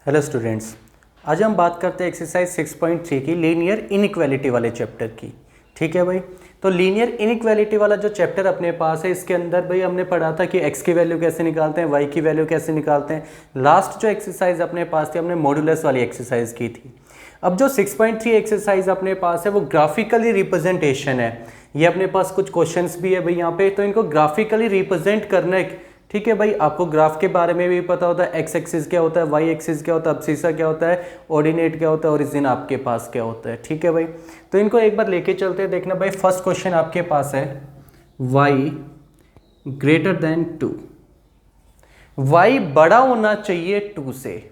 Hello students, आज हम बात करते हैं एक्सरसाइज 6.3 की लीनियर इनइक्वालिटी वाले चैप्टर की। ठीक है भाई, तो लीनियर इनइक्वालिटी वाला जो चैप्टर अपने पास है, इसके अंदर भाई हमने पढ़ा था कि x की वैल्यू कैसे निकालते हैं, y की वैल्यू कैसे निकालते हैं। लास्ट जो एक्सरसाइज अपने पास थी, हमने मॉडुलस वाली एक्सरसाइज की थी। अब जो 6.3 एक्सरसाइज अपने पास है वो ग्राफिकली रिप्रेजेंटेशन है। ये अपने पास कुछ क्वेश्चंस भी है भाई यहाँ पे, तो इनको ग्राफिकली रिप्रेजेंट करना है। ठीक है भाई, आपको ग्राफ के बारे में भी पता होता है, एक्स एक्सिस क्या होता है, वाई एक्सिस क्या होता है, अब्सिसा क्या होता है, ऑर्डिनेट क्या होता है, ओरिजिन आपके पास क्या होता है। ठीक है भाई, तो इनको एक बार लेके चलते हैं। देखना भाई, फर्स्ट क्वेश्चन आपके पास है y ग्रेटर देन 2। y बड़ा होना चाहिए 2 से।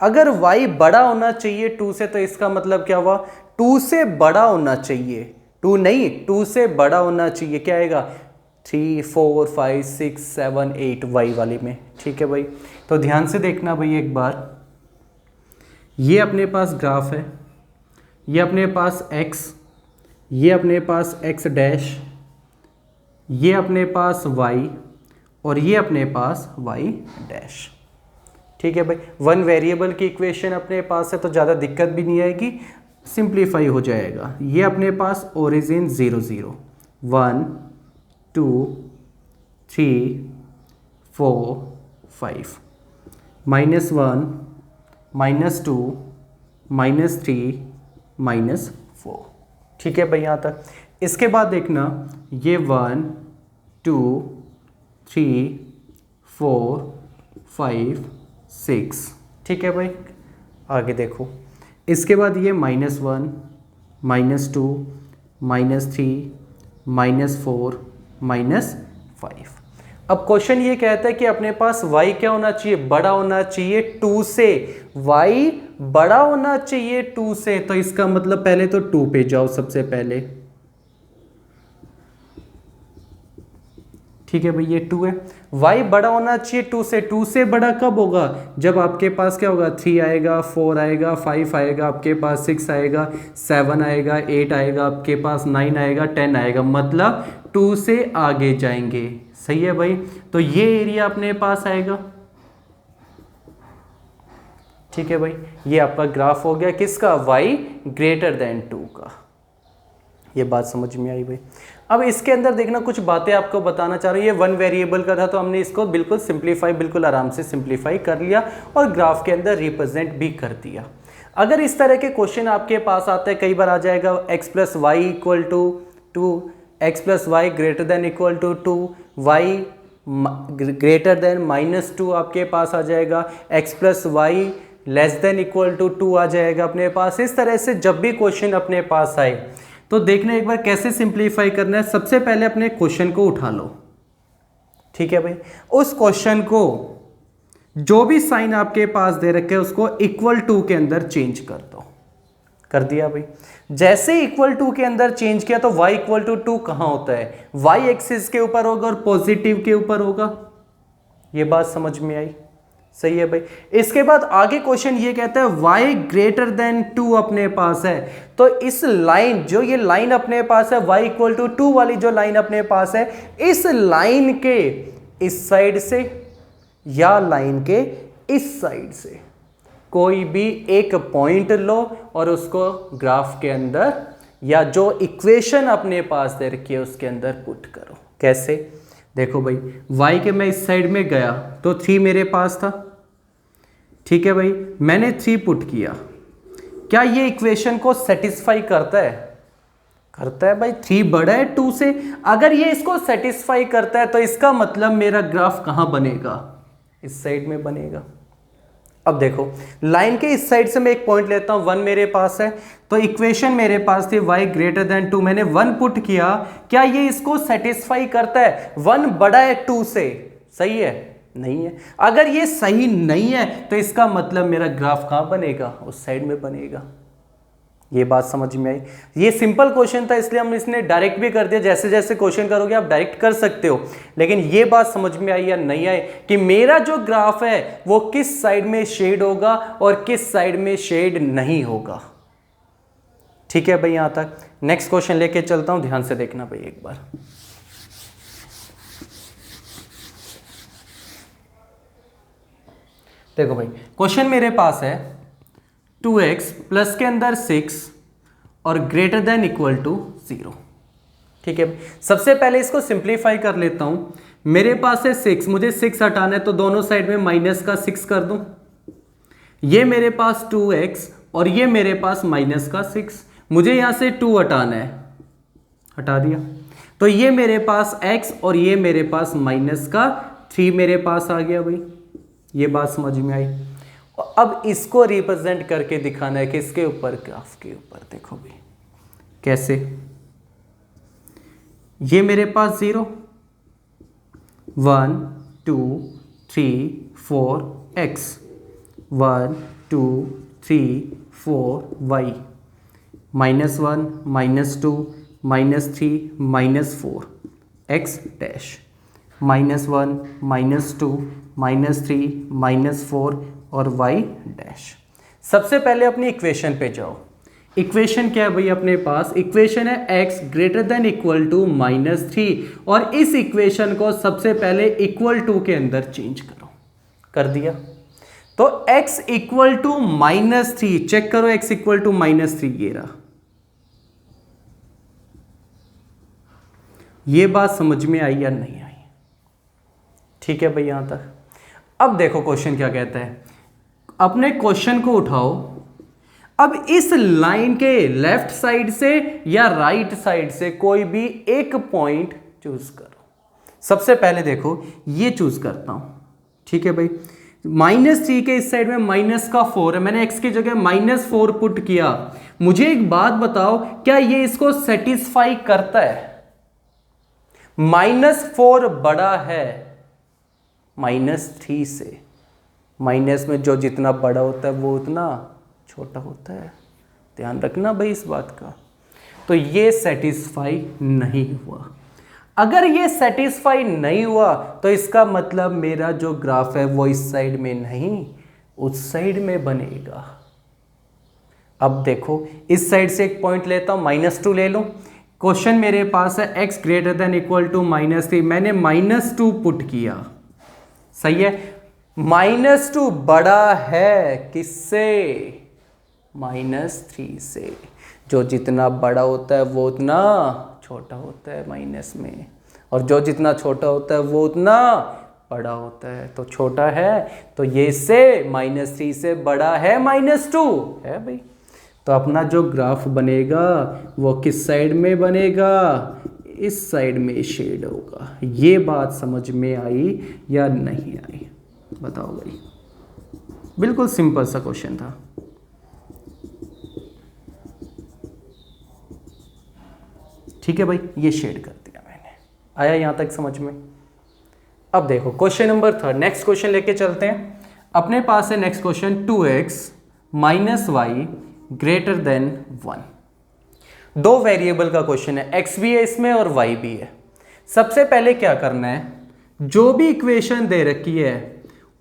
अगर y बड़ा होना चाहिए 2 से तो इसका मतलब क्या हुआ, 2 से बड़ा होना चाहिए, 2 नहीं 2 से बड़ा होना चाहिए। क्या आएगा, 3 4 5 6 7 8 वाई वाली में। ठीक है भाई, तो ध्यान से देखना भाई एक बार, ये अपने पास ग्राफ है, ये अपने पास x, ये अपने पास x डैश, ये अपने पास y और ये अपने पास y डैश। ठीक है भाई, वन वेरिएबल की इक्वेशन अपने पास है तो ज़्यादा दिक्कत भी नहीं आएगी, सिंप्लीफाई हो जाएगा। ये अपने पास ओरिजिन 0 0 1 2 3 4 5 -1 -2 -3 -4। ठीक है भाई यहाँ तक। इसके बाद देखना, ये 1 2 3 4 5 6। ठीक है भाई, आगे देखो। इसके बाद ये -1 -2 -3 -4 -5। अब क्वेश्चन ये कहता है कि अपने पास y क्या होना चाहिए, बड़ा होना चाहिए 2 से। y बड़ा होना चाहिए 2 से, तो इसका मतलब पहले तो 2 पे जाओ सबसे पहले। ठीक है भाई, ये 2 है। y बड़ा होना चाहिए 2 से। 2 से बड़ा कब होगा, जब आपके पास क्या होगा, 3 आएगा, 4 आएगा, 5 आएगा, आपके पास 6 आएगा, 7 आएगा, 8 आएगा, आपके पास 9 आएगा, 10 आएगा, मतलब 2 से आगे जाएंगे। सही है भाई, तो ये एरिया अपने पास आएगा। ठीक है भाई, ये आपका ग्राफ हो गया किसका, y ग्रेटर देन 2 का। ये बात समझ में आई भाई। अब इसके अंदर देखना, कुछ बातें आपको बताना चाह रही है। वन वेरिएबल का था तो हमने इसको बिल्कुल सिंप्लीफाई, बिल्कुल आराम से सिंप्लीफाई कर लिया और ग्राफ के अंदर रिप्रेजेंट भी कर दिया। अगर इस तरह के क्वेश्चन आपके पास आते हैं, कई बार आ जाएगा x plus y equal to 2, x plus y greater than equal to 2, y greater than -2 आपके पास आ जाएगा, x plus y less than equal to 2 आ जाएगा अपने पास। इस तरह से जब भी क्वेश्चन अपने पास आए तो देखना एक बार कैसे सिंप्लीफाई करना है। सबसे पहले अपने क्वेश्चन को उठा लो। ठीक है भाई, उस क्वेश्चन को जो भी साइन आपके पास दे रखे है उसको इक्वल टू के अंदर चेंज कर दो। कर दिया भाई। जैसे इक्वल टू के अंदर चेंज किया तो y इक्वल टू 2 कहां होता है, y एक्सिस के ऊपर होगा और पॉजिटिव के ऊपर होगा। ये बात समझ में आई, सही है भाई। इसके बाद आगे क्वेश्चन ये कहता है y ग्रेटर देन 2 अपने पास है, तो इस लाइन, जो ये लाइन अपने पास है y इक्वल टू 2 वाली जो लाइन अपने पास है, इस लाइन के इस साइड से या लाइन के इस साइड से कोई भी एक पॉइंट लो और उसको ग्राफ के अंदर या जो इक्वेशन अपने पास दे रखी है उसके अंदर पुट करो। कैसे, देखो भाई, y के मैं इस साइड में गया तो 3 मेरे पास था। ठीक है भाई, मैंने 3 पुट किया, क्या ये इक्वेशन को सेटिस्फाई करता है, करता है भाई। 3 बड़ा है 2 से, अगर ये इसको सेटिस्फाई करता है तो इसका मतलब मेरा ग्राफ कहां बनेगा, इस साइड में बनेगा। अब देखो, लाइन के इस साइड से मैं एक पॉइंट लेता हूं, 1 मेरे पास है, तो इक्वेशन मेरे पास थी y ग्रेटर देन 2, मैंने 1 पुट किया, क्या ये इसको सेटिस्फाई करता है, 1 बड़ा है 2 से, सही है, नहीं है। अगर ये सही नहीं है तो इसका मतलब मेरा ग्राफ कहां बनेगा, उस साइड में बनेगा। ये बात समझ में आई। ये सिंपल क्वेश्चन था इसलिए हम इसने डायरेक्ट भी कर दिया। जैसे जैसे क्वेश्चन करोगे आप डायरेक्ट कर सकते हो, लेकिन ये बात समझ में आई या नहीं आई कि मेरा जो ग्राफ है वो किस साइड में शेड होगा और किस साइड में शेड नहीं होगा। ठीक है भाई, यहां तक। नेक्स्ट क्वेश्चन लेके चलता हूं, ध्यान से देखना भाई एक बार। देखो भाई क्वेश्चन मेरे पास है 2x प्लस के अंदर 6 और ग्रेटर देन इक्वल टू 0। ठीक है, सबसे पहले इसको सिंप्लीफाई कर लेता हूं। मेरे पास है 6, मुझे 6 हटाना है तो दोनों साइड में माइनस का 6 कर दूं। ये मेरे पास 2x और ये मेरे पास माइनस का 6, मुझे यहां से 2 हटाना है, हटा दिया। तो ये मेरे पास x और ये मेरे पास माइनस का 3 मेरे पास आ गया भाई। ये बात समझ में आई। अब इसको रिप्रेजेंट करके दिखाना है किसके ऊपर, ग्राफ के ऊपर। देखो भाई कैसे, ये मेरे पास 0 1 2 3 4 x 1 2 3 4 y -1 -2 -3 -4 x डैश -1 -2 -3 -4 और y डैश। सबसे पहले अपनी इक्वेशन पे जाओ। इक्वेशन क्या है भाई अपने पास, इक्वेशन है x greater than equal to -3 और इस इक्वेशन को सबसे पहले इक्वल टू के अंदर चेंज करो। कर दिया, तो x इक्वल टू -3, चेक करो x इक्वल टू -3, ये रहा। ये बात समझ में आई या नहीं आई? ठीक है भाई यहां तक। अब देखो क्वेश्चन क्या कहता है, अपने क्वेश्चन को उठाओ। अब इस लाइन के लेफ्ट साइड से या राइट साइड से कोई भी एक पॉइंट चूज करो। सबसे पहले देखो ये चूज करता हूं, ठीक है भाई। -3 के इस साइड में -4 है, मैंने x की जगह -4 पुट किया। मुझे एक बात बताओ, क्या ये इसको सेटिस्फाई करता है? -4 बड़ा है -3 से। माइनस में जो जितना बड़ा होता है वो उतना छोटा होता है, ध्यान रखना भाई इस बात का। तो ये सेटिस्फाई नहीं हुआ। अगर ये सेटिस्फाई नहीं हुआ तो इसका मतलब मेरा जो ग्राफ है वो इस साइड में नहीं उस साइड में बनेगा। अब देखो इस साइड से एक पॉइंट लेता हूं, -2 ले लो। क्वेश्चन मेरे पास है x greater than equal to -3, मैंने -2 पुट किया, सही है। -2 बड़ा है किससे? -3 से। जो जितना बड़ा होता है वो उतना छोटा होता है माइनस में, और जो जितना छोटा होता है वो उतना बड़ा होता है। तो छोटा है तो ये इससे -3 से बड़ा है -2 है भाई। तो अपना जो ग्राफ बनेगा वो किस साइड में बनेगा? इस साइड में शेड होगा। ये बात समझ में आई या नहीं आई बताओ भाई। बिल्कुल सिंपल सा क्वेश्चन था। ठीक है भाई, ये शेड कर दिया मैंने। आया यहां तक समझ में? अब देखो क्वेश्चन नंबर 3, नेक्स्ट क्वेश्चन लेके चलते हैं। अपने पास है next question 2x - y greater than 1। दो वेरिएबल का क्वेश्चन है, x भी है इसमें और y भी है। सबसे पहले क्या करना है, जो भी इक्वेशन दे रखी है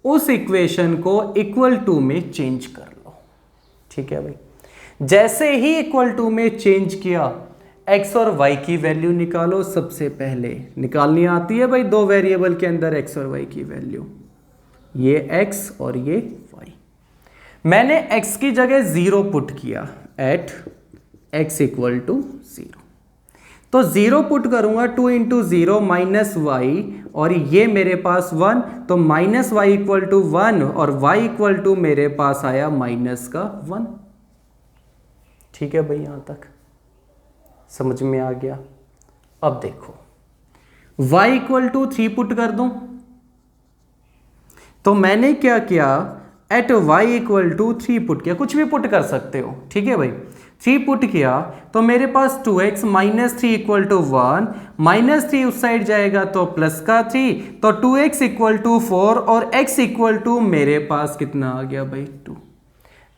उस इक्वेशन को इक्वल टू में चेंज कर लो। ठीक है भाई, जैसे ही इक्वल टू में चेंज किया x और y की वैल्यू निकालो। सबसे पहले निकालनी आती है भाई दो वेरिएबल के अंदर x और y की वैल्यू, ये x और ये y। मैंने x की जगह 0 पुट किया एट x इक्वल टू 0, तो 0 पुट करूंगा 2 इंटू 0 -y और ये मेरे पास 1, तो -y इक्वल टू 1 और y इक्वल टू मेरे पास आया -1। ठीक है भाई, यहां तक समझ में आ गया। अब देखो y इक्वल टू 3 पुट कर दूं, तो मैंने क्या किया, at y equal to 3 put किया। कुछ भी पुट कर सकते हो, ठीक है भाई। 3 पुट किया तो मेरे पास 2x -3 इक्वल टू 1, -3 उस साइड जाएगा तो प्लस का 3, तो 2x इक्वल टू 4 और x इक्वल टू मेरे पास कितना आ गया भाई 2।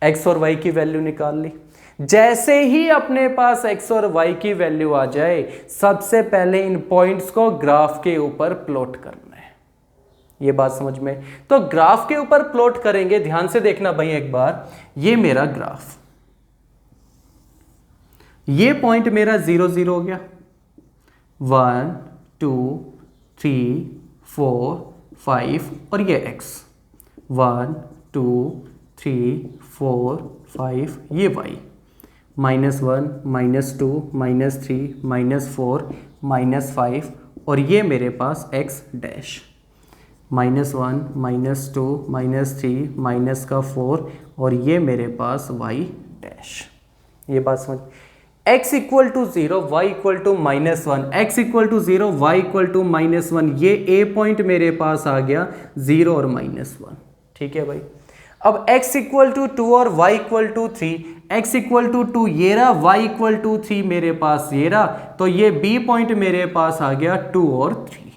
x और y की वैल्यू निकाल ली। जैसे ही अपने पास x और y की वैल्यू आ जाए, सबसे पहले इन पॉइंट्स को ग्राफ के ऊपर प्लॉट करना है। ये बात समझ में? तो ग्राफ के ऊपर प्लॉट करेंगे, ध्यान से देखना भाई एक बार। ये मेरा ग्राफ, ये पॉइंट मेरा 0 0 हो गया, 1 2 3 4 5 और ये x 1 2 3 4 5 ये y, -1 -2 -3 -4 -5 और ये मेरे पास x डैश, -1 -2 -3 -4 और ये मेरे पास y डैश। ये बात समझ, x equal to 0 y equal to -1, x equal to 0 y equal to -1, ये a पॉइंट मेरे पास आ गया 0 और -1। ठीक है भाई। अब x इक्वल टू 2 और y equal to 3, x equal to 2 ये रहा, y इक्वल टू 3 मेरे पास ये रहा, तो ये b पॉइंट मेरे पास आ गया 2 और 3।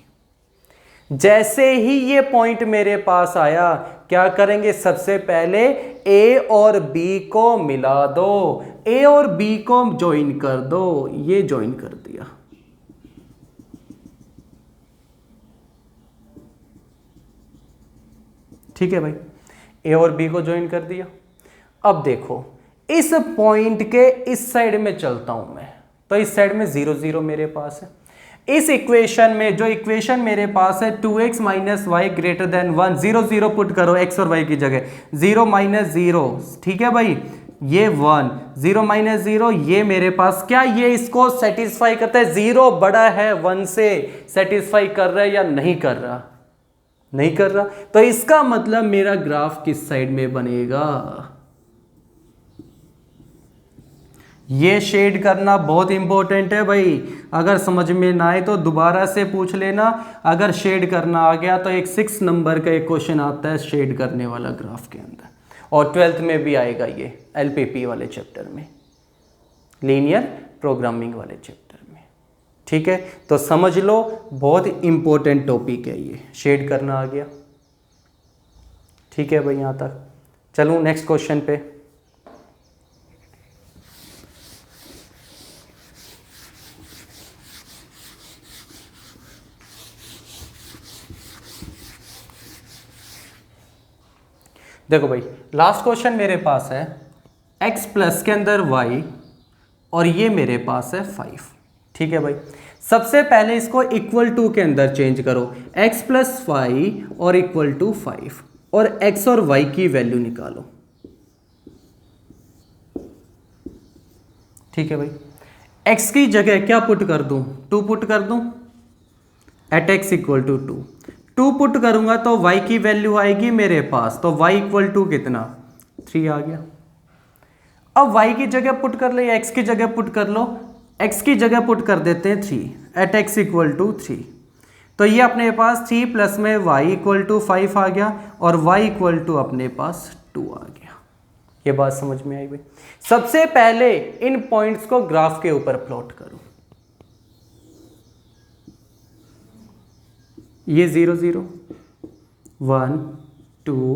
जैसे ही ये पॉइंट मेरे पास आया, क्या करेंगे, सबसे पहले a और b को मिला दो, a और b को ज्वाइन कर दो, ये ज्वाइन कर दिया। ठीक है भाई, a और b को ज्वाइन कर दिया। अब देखो इस पॉइंट के इस साइड में चलता हूं मैं, तो इस साइड में 0 0 मेरे पास है। इस इक्वेशन में जो इक्वेशन मेरे पास है 2x minus y greater than 1, 0 0 put करो x और y की जगह, 0 माइनस 0, ठीक है भाई, ये 1, 0 माइनस 0, ये मेरे पास क्या, ये इसको सेटिस्फाई करता है, 0 बड़ा है 1 से, सेटिस्फाई कर रहा है या नहीं कर रहा, नहीं कर रहा, तो इसका मतलब मेरा ग्राफ किस साइड में बनेगा। ये शेड करना बहुत इंपॉर्टेंट है भाई, अगर समझ में ना आए तो दोबारा से पूछ लेना। अगर शेड करना आ गया तो एक 6 नंबर का एक क्वेश्चन आता है शेड करने वाला ग्राफ के अंदर, और 12th में भी आएगा ये LPP वाले चैप्टर में, लीनियर प्रोग्रामिंग वाले चैप्टर में। ठीक है, तो समझ लो बहुत इंपॉर्टेंट टॉपिक है ये, शेड करना आ गया। ठीक है भाई, यहाँ तक चलूँ नेक्स्ट क्वेश्चन पे। देखो भाई, लास्ट क्वेश्चन मेरे पास है x प्लस के अंदर y और ये मेरे पास है 5। ठीक है भाई, सबसे पहले इसको इक्वल टू के अंदर चेंज करो, x प्लस 5 और इक्वल टू 5, और x और y की वैल्यू निकालो। ठीक है भाई, x की जगह क्या पुट कर दूं, 2 पुट कर दूं, at x equal to 2 put करूंगा तो y की वैल्यू आएगी मेरे पास, तो y इक्वल टू कितना, 3 आ गया। अब y की जगह पुट कर ले, x की जगह पुट कर लो, x की जगह पुट कर देते हैं 3, एट x इक्वल टू 3, तो ये अपने पास 3 प्लस में y इक्वल टू 5 आ गया, और y इक्वल टू अपने पास 2 आ गया। ये बात समझ में आई भाई। सबसे पहले इन पॉइंट्स को ग्राफ के ऊपर प्लॉट करो, ये 0 0 1 2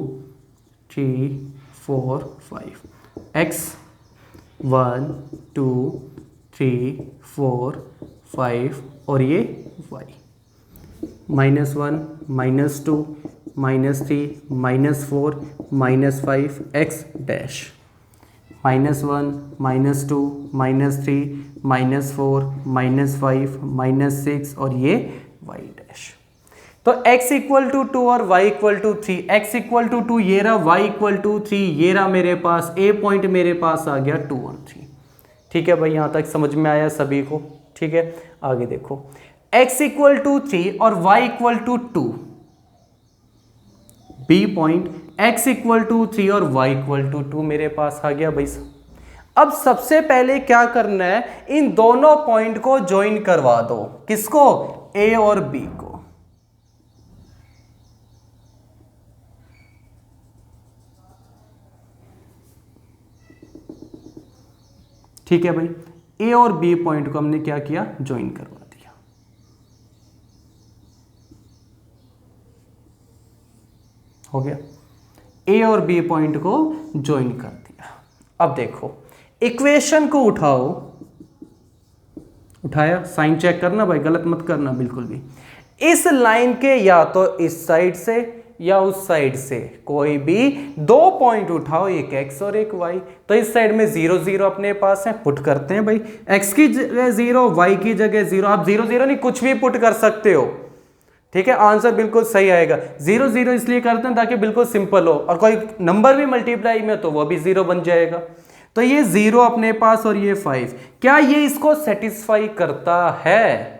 3 4 5, x 1 2 3 4 5 और ये y, -1 -2 -3 -4 -5 x डैश, -1 -2 -3 -4 -5 -6 और ये y डैश। तो x इक्वल टू 2 और y equal to 3, x equal to 2 ये रहा, y इक्वल टू 3 ये रहा मेरे पास, a पॉइंट मेरे पास आ गया 2 और 3। ठीक है भाई, यहाँ तक समझ में आया सभी को। ठीक है, आगे देखो, x इक्वल टू 3 और y equal to 2, b point x equal to 3 और y इक्वल टू 2 मेरे पास आ गया भाई। अब सबसे पहले क्या करना है, इन दोनों पॉइंट को ज्वाइन करवा दो, किसको, a और b को। ठीक है भाई, ए और बी पॉइंट को हमने क्या किया, ज्वाइन करवा दिया। हो गया, ए और बी पॉइंट को ज्वाइन कर दिया। अब देखो इक्वेशन को उठाओ, उठाया, साइन चेक करना भाई, गलत मत करना बिल्कुल भी। इस लाइन के या तो इस साइड से या उस साइड से कोई भी 2 पॉइंट उठाओ, एक x और एक y। तो इस साइड में 0 0 अपने पास है, पुट करते हैं भाई, x की जगह 0, y की जगह 0, आप 0 0 नहीं कुछ भी पुट कर सकते हो। ठीक है, आंसर बिल्कुल सही आएगा। 0 0 इसलिए करते हैं ताकि बिल्कुल सिंपल हो, और कोई नंबर भी मल्टीप्लाई में तो वो भी 0 बन जाएगा। तो ये 0 अपने पास और ये 5, क्या ये इसको सेटिस्फाई करता है?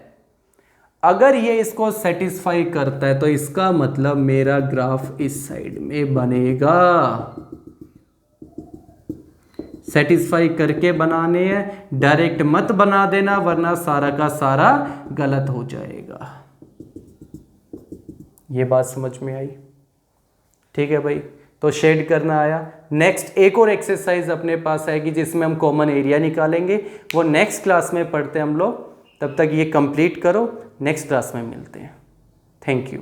अगर ये इसको सेटिस्फाई करता है तो इसका मतलब मेरा ग्राफ इस साइड में बनेगा। सेटिस्फाई करके बनाने हैं, डायरेक्ट मत बना देना वरना सारा का सारा गलत हो जाएगा। ये बात समझ में आई? ठीक है भाई, तो शेड करना आया। नेक्स्ट एक और एक्सरसाइज अपने पास आएगी जिसमें हम कॉमन एरिया निकालेंगे, वो नेक्स्ट क्लास में पढ़ते हैं हम लोग। तब तक ये कंप्लीट करो, नेक्स्ट क्लास में मिलते हैं। Thank you.